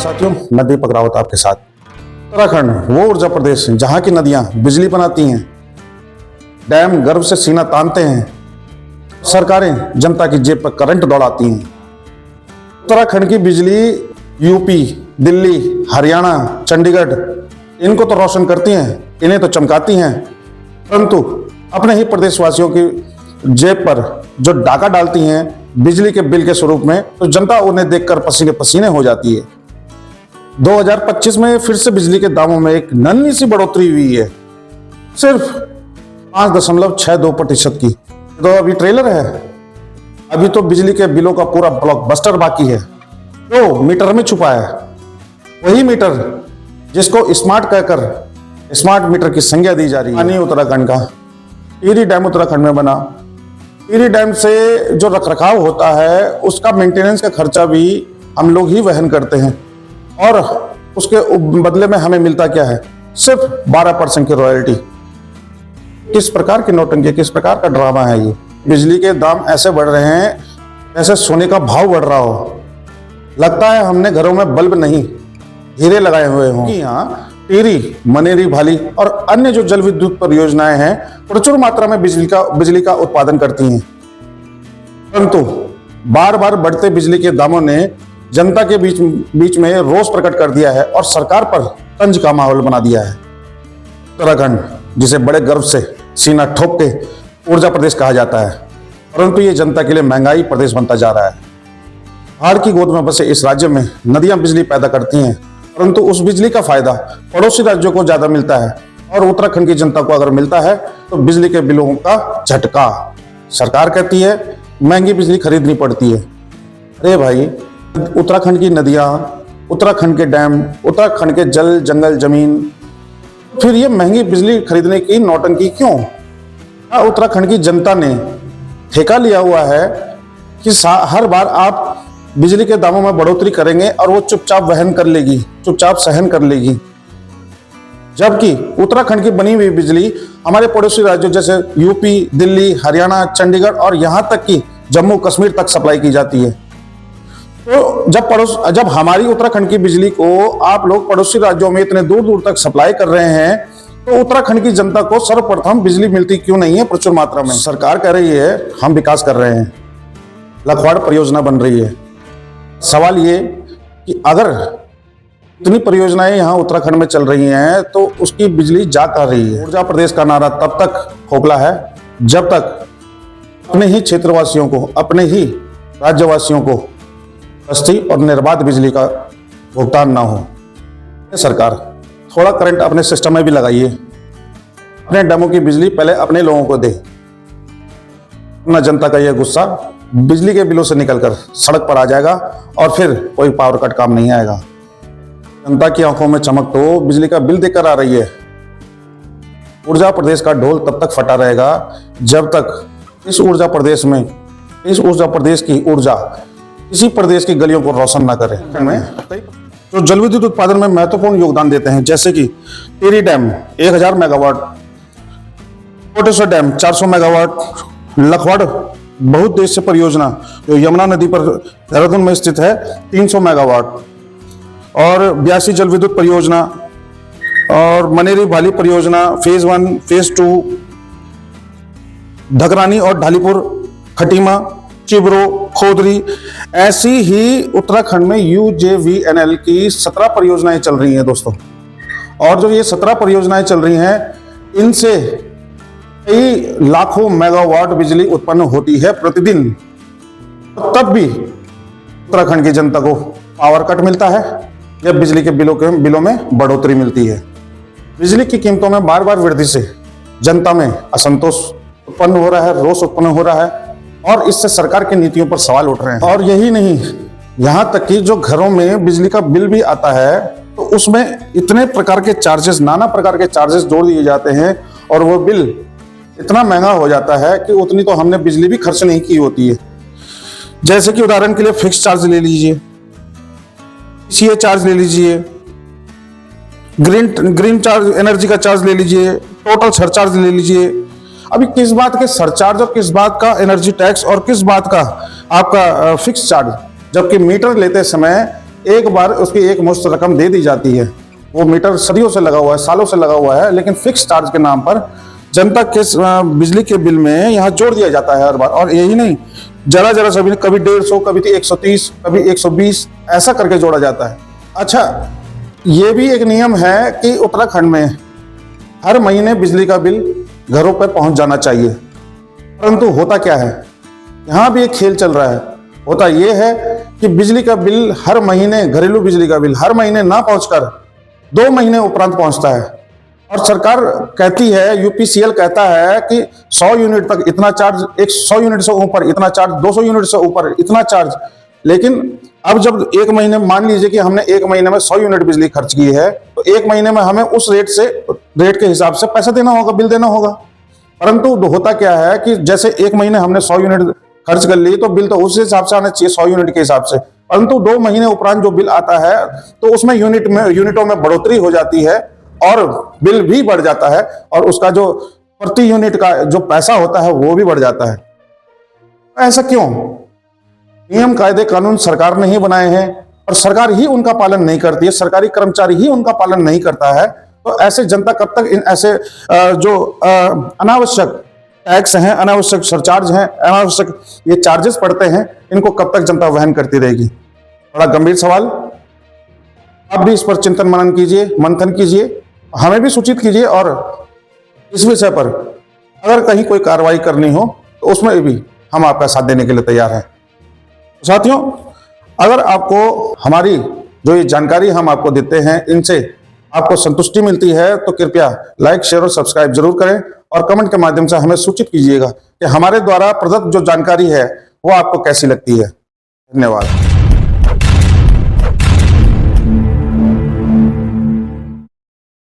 साथियों, मैं दीपक रावत आपके साथ। उत्तराखंड वो ऊर्जा प्रदेश जहां की नदियां बिजली बनाती हैं, डैम गर्व से सीना तानते हैं, सरकारें जनता की जेब पर करंट दौड़ाती हैं। उत्तराखंड की बिजली यूपी, दिल्ली, हरियाणा, चंडीगढ़ इनको तो रोशन करती हैं, इन्हें तो चमकाती हैं, परंतु अपने ही प्रदेशवासियों की जेब पर जो डाका डालती हैं बिजली के बिल के स्वरूप में, तो जनता उन्हें देखकर पसीने पसीने हो जाती है। 2025 में फिर से बिजली के दामों में एक नन्ही सी बढ़ोतरी हुई है, सिर्फ 5.62% की। तो अभी ट्रेलर है, अभी तो बिजली के बिलों का पूरा ब्लॉकबस्टर बाकी है, जो मीटर में छुपा है। वही मीटर जिसको स्मार्ट कहकर स्मार्ट मीटर की संज्ञा दी जा रही है। पानी उत्तराखंड का टिहरी डैम उत्तराखंड में बना। टिहरी डैम से जो रखरखाव होता है उसका मेंटेनेंस का खर्चा भी हम लोग ही वहन करते हैं, और उसके बदले में हमें मिलता क्या है? सिर्फ 12% की रॉयल्टी। किस प्रकार की नौटंकी, किस प्रकार का ड्रामा है ये? बिजली के दाम ऐसे बढ़ रहे हैं जैसे सोने का भाव बढ़ रहा हो। लगता है हमने घरों में बल्ब नहीं हीरे लगाए हुए हों। यहाँ टिहरी, मनेरी, भाली और अन्य जो जल विद्युत परियोजनाएं हैं प्रचुर मात्रा में बिजली का उत्पादन करती हैं, परंतु बार बार बढ़ते बिजली के दामों ने जनता के बीच में रोष प्रकट कर दिया है और सरकार पर तंज का माहौल बना दिया है। उत्तराखंड, जिसे बड़े गर्व से सीना ठोक के ऊर्जा प्रदेश कहा जाता है, परंतु ये जनता के लिए महंगाई प्रदेश बनता जा रहा है। पहाड़ की गोद में बसे इस राज्य में नदियां बिजली पैदा करती हैं, परंतु उस बिजली का फायदा पड़ोसी राज्यों को ज्यादा मिलता है, और उत्तराखंड की जनता को अगर मिलता है तो बिजली के बिलों का झटका। सरकार कहती है महंगी बिजली खरीदनी पड़ती है। अरे भाई, उत्तराखंड की नदियां, उत्तराखंड के डैम, उत्तराखंड के जल जंगल जमीन, फिर ये महंगी बिजली खरीदने की नौटंकी क्यों? उत्तराखंड की जनता ने ठेका लिया हुआ है कि हर बार आप बिजली के दामों में बढ़ोतरी करेंगे और वो चुपचाप वहन कर लेगी, चुपचाप सहन कर लेगी, जबकि उत्तराखंड की बनी हुई बिजली हमारे पड़ोसी राज्यों जैसे यूपी, दिल्ली, हरियाणा, चंडीगढ़ और यहां तक कि जम्मू कश्मीर तक सप्लाई की जाती है। तो जब हमारी उत्तराखंड की बिजली को आप लोग पड़ोसी राज्यों में इतने दूर दूर तक सप्लाई कर रहे हैं, तो उत्तराखंड की जनता को सर्वप्रथम बिजली मिलती क्यों नहीं है प्रचुर मात्रा में? सरकार कह रही है हम विकास कर रहे हैं, लखवाड़ परियोजना बन रही है। सवाल ये कि अगर इतनी परियोजनाएं यहाँ उत्तराखंड में चल रही हैं तो उसकी बिजली जा कर रही है। ऊर्जा प्रदेश का नारा तब तक खोखला है जब तक अपने ही क्षेत्रवासियों को, अपने ही राज्यवासियों को सस्ती और निर्बाध बिजली का भुगतान ना हो। सरकार थोड़ा करंट अपने सिस्टम में भी लगाइए, अपने डैमों की बिजली पहले अपने लोगों को दे, अपना जनता का यह गुस्सा बिजली के बिलों से निकलकर सड़क पर आ जाएगा और फिर कोई पावर कट काम नहीं आएगा। जनता की आंखों में चमक तो बिजली का बिल देकर आ रही है। ऊर्जा प्रदेश का ढोल तब तक फटा रहेगा जब तक इस ऊर्जा प्रदेश की ऊर्जा किसी प्रदेश की गलियों को रोशन ना करे। जो जल विद्युत उत्पादन में महत्वपूर्ण योगदान देते हैं, जैसे कि Tehri dam 1000 megawatt, Koteshwar dam 400 megawatt, Lakhwar बहुउद्देश्य परियोजना जो यमुना नदी पर देहरादून में स्थित है 300 मेगावाट, और 82 जल विद्युत परियोजना, और मनेरी भाली परियोजना फेज 1, फेज 2, धकरानी और ढालीपुर, खटीमा, चिबरो, खोदरी, ऐसी ही उत्तराखंड में UJVNL की 17 परियोजनाएं चल रही हैं दोस्तों। और जो ये 17 परियोजनाएं चल रही हैं, इनसे कई लाखों मेगावाट बिजली उत्पन्न होती है प्रतिदिन। तब भी उत्तराखंड की जनता को पावर कट मिलता है या बिजली के बिलों में बढ़ोतरी मिलती है। बिजली की कीमतों में बार बार वृद्धि से जनता में असंतोष उत्पन्न हो रहा है, रोष उत्पन्न हो रहा है, और इससे सरकार की नीतियों पर सवाल उठ रहे हैं। और यही नहीं, यहाँ तक कि जो घरों में बिजली का बिल भी आता है तो उसमें इतने प्रकार के चार्जेस, नाना प्रकार के चार्जेस जोड़ दिए जाते हैं, और वो बिल इतना महंगा हो जाता है कि उतनी तो हमने बिजली भी खर्च नहीं की होती है। जैसे कि उदाहरण के लिए फिक्स चार्ज ले लीजिए, CA चार्ज ले लीजिए, ग्रीन चार्ज, एनर्जी का चार्ज ले लीजिए, टोटल सरचार्ज ले लीजिए। अभी किस बात के सरचार्ज और किस बात का एनर्जी टैक्स और किस बात का आपका फिक्स चार्ज, जबकि मीटर लेते समय एक बार उसकी एक मुश्त रकम दे दी जाती है। वो मीटर सदियों से लगा हुआ है, सालों से लगा हुआ है, लेकिन फिक्स चार्ज के नाम पर जनता के बिजली के बिल में यहाँ जोड़ दिया जाता है हर बार। और यही नहीं, जरा जरा सभी कभी 150, कभी 130, कभी 120 ऐसा करके जोड़ा जाता है। अच्छा, ये भी एक नियम है कि उत्तराखंड में हर महीने बिजली का बिल घरों पर पहुंच जाना चाहिए, परंतु होता क्या है, यहाँ भी एक खेल चल रहा है। होता यह है कि बिजली का बिल हर महीने, घरेलू बिजली का बिल हर महीने ना पहुंचकर 2 महीने उपरांत पहुंचता है। और सरकार कहती है, यूपीसीएल कहता है कि 100 यूनिट तक इतना चार्ज, 100 यूनिट से ऊपर इतना चार्ज, 200 यूनिट से ऊपर इतना चार्ज। लेकिन अब जब एक महीने, मान लीजिए कि हमने एक महीने में 100 यूनिट बिजली खर्च की है, तो एक महीने में हमें उस रेट के हिसाब से पैसा देना होगा, बिल देना होगा। परंतु होता क्या है कि जैसे एक महीने हमने 100 यूनिट खर्च कर ली, तो बिल तो उस हिसाब से आना चाहिए, 100 यूनिट के हिसाब से। परंतु 2 महीने उपरांत जो बिल आता है, तो उसमें यूनिटों में बढ़ोतरी हो जाती है और बिल भी बढ़ जाता है, और उसका जो प्रति यूनिट का जो पैसा होता है वो भी बढ़ जाता है। ऐसा क्यों? नियम, कायदे, कानून सरकार ने ही बनाए हैं और सरकार ही उनका पालन नहीं करती है, सरकारी कर्मचारी ही उनका पालन नहीं करता है। तो ऐसे जनता कब तक इन ऐसे जो अनावश्यक टैक्स हैं, अनावश्यक सरचार्ज हैं, अनावश्यक ये चार्जेस पड़ते हैं, इनको कब तक जनता वहन करती रहेगी? बड़ा गंभीर सवाल। आप भी इस पर चिंतन मनन कीजिए, मंथन कीजिए, हमें भी सूचित कीजिए, और इस विषय पर अगर कहीं कोई कार्रवाई करनी हो तो उसमें भी हम आपका साथ देने के लिए तैयार हैं। साथियों, अगर आपको हमारी जो ये जानकारी हम आपको देते हैं, इनसे आपको संतुष्टि मिलती है, तो कृपया लाइक, शेयर और सब्सक्राइब जरूर करें, और कमेंट के माध्यम से हमें सूचित कीजिएगा कि हमारे द्वारा प्रदत्त जो जानकारी है वो आपको कैसी लगती है। धन्यवाद।